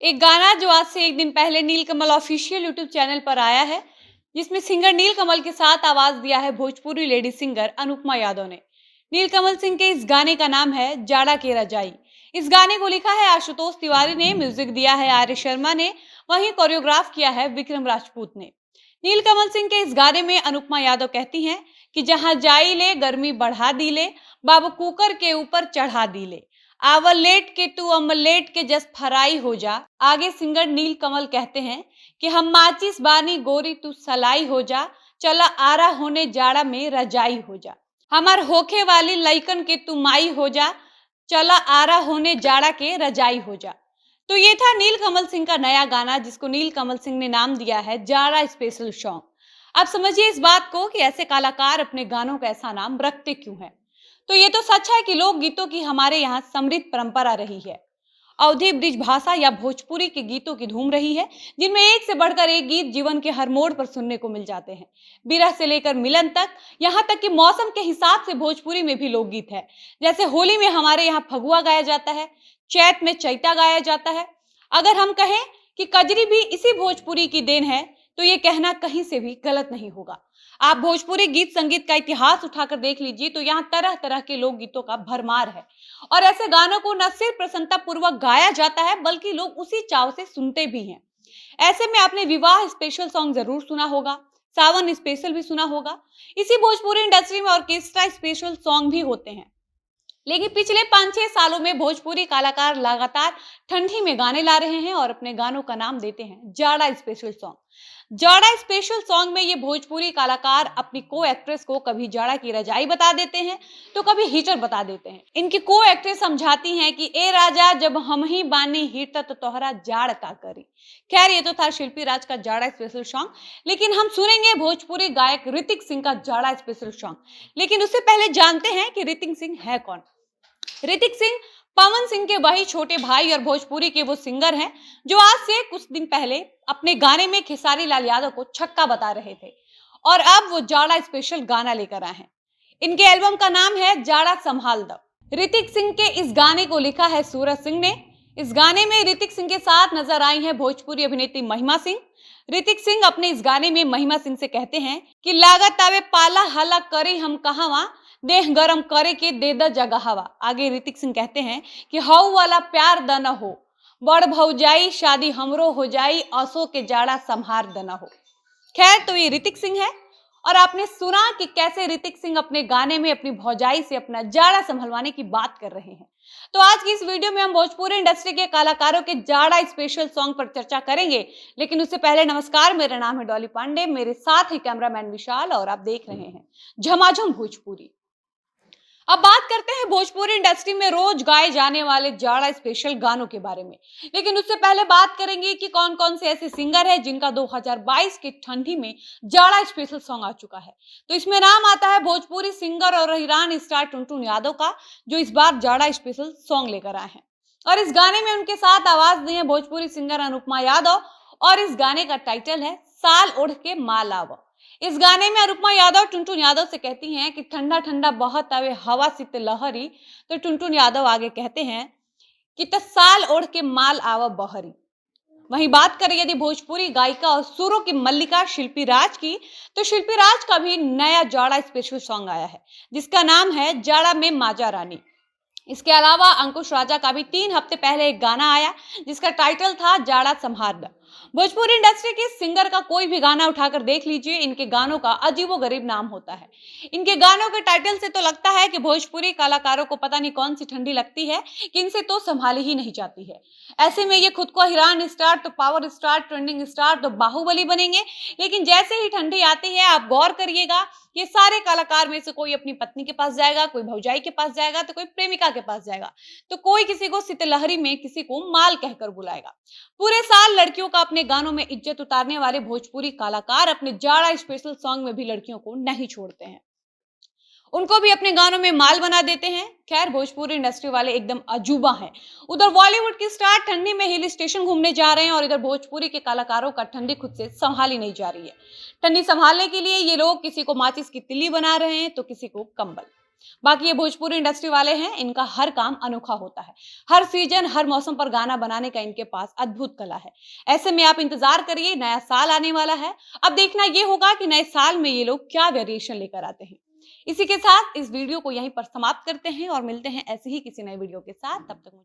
एक गाना जो आज से एक दिन पहले नीलकमल ऑफिशियल यूट्यूब चैनल पर आया है, जिसमें सिंगर नीलकमल के साथ आवाज दिया है भोजपुरी लेडी सिंगर अनुपमा यादव ने। नीलकमल सिंह के इस गाने का नाम है जाड़ा के रजाई। इस गाने को लिखा है आशुतोष तिवारी ने, म्यूजिक दिया है आर्य शर्मा ने, वहीं कोरियोग्राफ किया है विक्रम राजपूत ने। नीलकमल सिंह के इस गाने में अनुपमा यादव कहती हैं कि जहां जाई ले गर्मी बढ़ा दी ले, बाबू कुकर के ऊपर चढ़ा दी ले, आवल लेट के तू अमलेट के जस फराई हो जा। आगे सिंगर नील कमल कहते हैं कि हम माचिस बानी गोरी तू सलाई हो जा, चला आरा होने जाड़ा में रजाई हो जा। हमार होखे वाली लइकन के तू माई हो जा, चला आरा होने जाड़ा के रजाई हो जा। तो ये था नील कमल सिंह का नया गाना, जिसको नील कमल सिंह ने नाम दिया है जाड़ा स्पेशल सॉन्ग। आप समझिए इस बात को कि ऐसे कलाकार अपने गानों का ऐसा नाम रखते क्यों हैं। तो ये तो सच है कि लोक गीतों की हमारे यहाँ समृद्ध परंपरा रही है। अवधी ब्रिज भाषा या भोजपुरी के गीतों की धूम रही है, जिनमें एक से बढ़कर एक गीत जीवन के हर मोड़ पर सुनने को मिल जाते हैं। विरह से लेकर मिलन तक, यहाँ तक कि मौसम के हिसाब से भोजपुरी में भी लोकगीत है। जैसे होली में हमारे यहाँ फगुआ गाया जाता है, चैत में चैता गाया जाता है। अगर हम कहें कि कजरी भी इसी भोजपुरी की देन है, तो ये कहना कहीं से भी गलत नहीं होगा। आप भोजपुरी गीत संगीत का इतिहास उठाकर देख लीजिए, तो यहाँ तरह तरह के लोक गीतों का भरमार है। और ऐसे गानों को न सिर्फ प्रसन्नता पूर्वक गाया जाता है, बल्कि लोग उसी चाव से सुनते भी हैं। ऐसे में आपने विवाह स्पेशल सॉन्ग जरूर सुना होगा, सावन स्पेशल भी सुना होगा। इसी भोजपुरी इंडस्ट्री में ऑर्केस्ट्रा स्पेशल सॉन्ग भी होते हैं। लेकिन पिछले 5-6 सालों में भोजपुरी कलाकार लगातार ठंडी में गाने ला रहे हैं और अपने गानों का नाम देते हैं जाड़ा स्पेशल सॉन्ग। जाड़ा स्पेशल सॉन्ग में ये भोजपुरी कलाकार अपनी को एक्ट्रेस को कभी जाड़ा की रजाई बता देते हैं, तो कभी हीटर बता देते हैं। इनकी को एक्ट्रेस समझाती हैं कि ए राजा जब हम ही बानी हीटर तो तोहरा जाड़ का करी। खैर, ये तो था शिल्पी राज का जाड़ा स्पेशल सॉन्ग, लेकिन हम सुनेंगे भोजपुरी गायक ऋतिक सिंह का जाड़ा स्पेशल सॉन्ग। लेकिन उससे पहले जानते हैं कि ऋतिक सिंह है कौन। ऋतिक सिंह पवन सिंह के वही छोटे भाई और भोजपुरी के वो सिंगर हैं जो आज से कुछ दिन पहले अपने गाने में खेसारी लाल यादव को छक्का बता रहे थे, और अब वो जाड़ा स्पेशल गाना लेकर आए हैं। इनके एल्बम का नाम है जाड़ा संभाल दो। ऋतिक सिंह के इस गाने को लिखा है सूरज सिंह ने। इस गाने में ऋतिक सिंह के साथ नजर आई है भोजपुरी अभिनेत्री महिमा सिंह। ऋतिक सिंह अपने इस गाने में महिमा सिंह से कहते हैं कि लागत आवे पाला हला करी हम कहावा, देह गरम करे के दे द जगहवा। आगे ऋतिक सिंह कहते हैं कि हऊ वाला प्यार द न हो, बड़ भौजाई शादी हमरो हो जाई, असो के जाड़ा संहार द न हो। खैर, तो ये ऋतिक सिंह है, और आपने सुना कि कैसे ऋतिक सिंह अपने गाने में अपनी भौजाई से अपना जाड़ा संभलवाने की बात कर रहे हैं। तो आज की इस वीडियो में हम भोजपुरी इंडस्ट्री के कलाकारों के जाड़ा स्पेशल सॉन्ग पर चर्चा करेंगे। लेकिन उससे पहले नमस्कार, मेरा नाम है डॉली पांडे, मेरे साथ है कैमरामैन विशाल, और आप देख रहे हैं झमाझम भोजपुरी। अब बात करते हैं भोजपुरी इंडस्ट्री में रोज गाए जाने वाले जाड़ा स्पेशल गानों के बारे में। लेकिन उससे पहले बात करेंगे कि कौन कौन से ऐसे सिंगर हैं जिनका 2022 की ठंडी में जाड़ा स्पेशल सॉन्ग आ चुका है। तो इसमें नाम आता है भोजपुरी सिंगर और हिरान स्टार टुनटुन यादव का, जो इस बार जाड़ा स्पेशल सॉन्ग लेकर आए हैं। और इस गाने में उनके साथ आवाज दी है भोजपुरी सिंगर अनुपमा यादव, और इस गाने का टाइटल है साल ओढ़ के माल आवो। इस गाने में अनुपमा यादव टुनटुन यादव से कहती हैं कि ठंडा ठंडा बहुत आवे हवा शीत लहरी। तो टुनटुन यादव आगे कहते हैं कि साल ओढ़ के माल आवा बहरी। वहीं बात करें यदि भोजपुरी गायिका और सुरों की मल्लिका शिल्पी राज की, तो शिल्पी राज का भी नया जाड़ा स्पेशल सॉन्ग आया है, जिसका नाम है जाड़ा में माजा रानी। इसके अलावा अंकुश राजा का भी 3 हफ्ते पहले एक गाना आया, जिसका टाइटल था जाड़ा संहार द। भोजपुरी इंडस्ट्री के सिंगर का कोई भी गाना उठाकर देख लीजिए, इनके गानों का अजीबोगरीब नाम होता है। इनके गानों के टाइटल से तो लगता है कि भोजपुरी कलाकारों को पता नहीं कौन सी ठंडी लगती है कि इनसे तो संभाली ही नहीं जाती है। ऐसे में ये खुद को हिरान स्टार तो पावर स्टार, ट्रेंडिंग स्टार तो बाहुबली बनेंगे। लेकिन जैसे ही ठंडी आती है, आप गौर करिएगा, ये सारे कलाकार में से कोई अपनी पत्नी के पास जाएगा, कोई भौजाई के पास जाएगा, तो कोई प्रेमिका के पास जाएगा, तो कोई किसी को शीतलहरी में किसी को माल कहकर बुलाएगा। पूरे साल लड़कियों का अपने गानों में इज्जत उतारने वाले भोजपुरी कलाकार अपने जाड़ा स्पेशल सॉन्ग में भी लड़कियों को नहीं छोड़ते हैं, उनको भी अपने गानों में माल बना देते हैं। खैर, भोजपुरी इंडस्ट्री वाले एकदम अजूबा हैं। उधर बॉलीवुड की स्टार ठंडी में हिल स्टेशन घूमने जा रहे हैं, और इधर भोजपुरी के कलाकारों का ठंडी खुद से संभाली नहीं जा रही है। ठंडी संभालने के लिए ये लोग किसी को माचिस की तिल्ली बना रहे हैं, तो किसी को कंबल। बाकी ये भोजपुरी इंडस्ट्री वाले हैं, इनका हर काम अनोखा होता है। हर सीजन, हर मौसम पर गाना बनाने का इनके पास अद्भुत कला है। ऐसे में आप इंतजार करिए, नया साल आने वाला है। अब देखना ये होगा कि नए साल में ये लोग क्या वेरिएशन लेकर आते हैं। इसी के साथ इस वीडियो को यहीं पर समाप्त करते हैं और मिलते हैं ऐसे ही किसी नए वीडियो के साथ। तब तक